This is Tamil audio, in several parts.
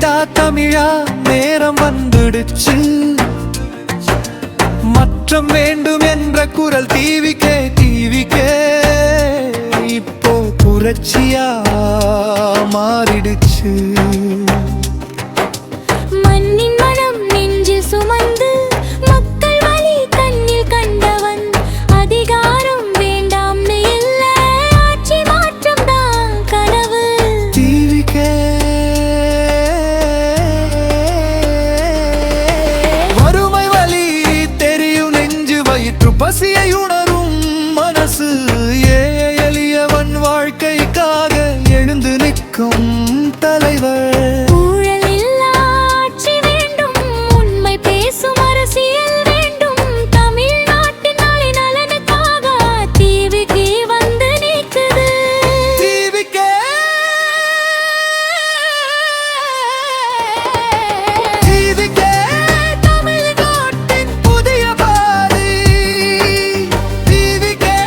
மாறிடா தமிழா, நேரம் வந்துடுச்சு. மாற்றம் வேண்டும் என்ற குரல் டிவிக்கே இப்போ புரட்சியா மாறிடுச்சு. மண்ணின் மனம் நெஞ்சில் சுமந்து மக்கள் வலி கண்ணில் கண்டவன். அதிகாரம் வேண்டாம் இல்ல, ஆட்சி மாற்றம் தான் கனவு. டிவிக்கே வறுமை வலி தெரியும், நெஞ்சு வயிற்று பசியை உணரும் மனசு. எளியவன் வாழ்க்கைக்காக எழுந்து நிற்கும் தலைவர். ஊழல் இல்லா ஆட்சி வேண்டும், உண்மை பேசும் அரசியல் வேண்டும். தமிழ்நாட்டின் நலனுக்காக டிவிக்கு வந்து நிற்குது. டிவிக்கே தமிழ்நாட்டின் புதிய பாதை. டிவிக்கே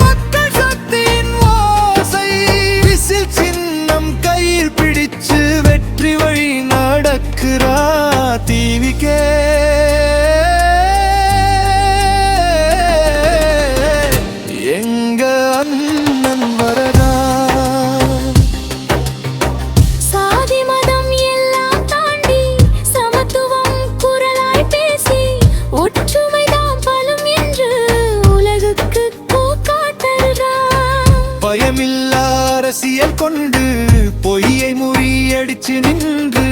மக்கள் சக்தியின் ஓசை. விசில் சின்னம் கையில் பிடிச்சு வெற்றி வழி நடக்கிறா டிவிக்கே. எங்க அண்ணன் வரதா. சாதி மதம் எல்லாம் தாண்டி சமத்துவம் குரலாய் பேசி ஒற்றுமைதான் பலம் என்று உலகுக்கு காட்டுகிறார். பயமில்லா அரசியல் கொண்டு பொய்யை முறியடிச்சு நின்று,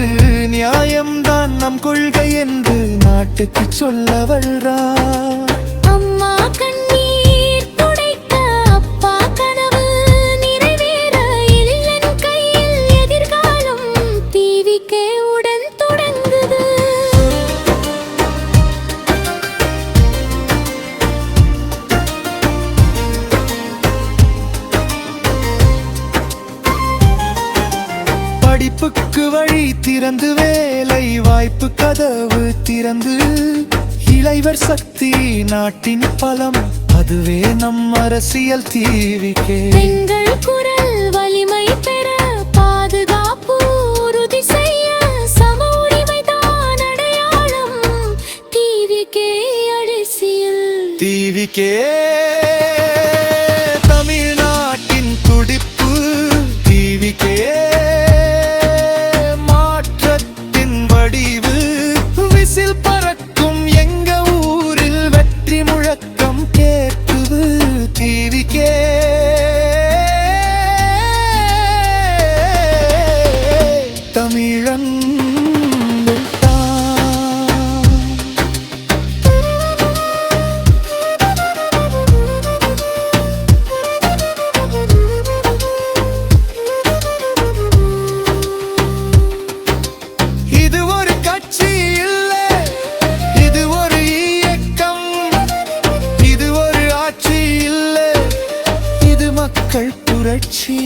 நியாயம்தான் நம் கொள்கை என்று நாட்டுக்கு சொல்ல வர்றார். அம்மா கண்ணீர் துடைக்க அப்பா கனவு நிறைவேற இல்லன் கையில் எதிர்காலம் டிவிக்கே உடன் தொடங்குது. படிப்புக்கு வழி திறந்து, வேலை வாய்ப்பு கதவு திறந்து, இளைவர் சக்தி நாட்டின் பலம், அதுவே நம் அரசியல் டிவிக்கே. பெண்கள் குரல் வலிமை பெற பாதுகாப்பு உறுதி செய்ய சம உரிமைதான் அடையாளம். டிவிக்கே அரசியல். டிவிக்கே தமிழ்நாட்டின் துடிப்பு. டிவிக்கே மாற்றத்தின் வடிவு. விசில் பறக்கும் எங்க ஊரில் வெற்றி முழக்கம் கேட்குது. டிவிக்கே தமிழன் இது ஒரு கட்சி இல்ல, இது ஒரு இயக்கம். இது ஒரு ஆட்சி இல்ல, இது மக்கள் புரட்சி.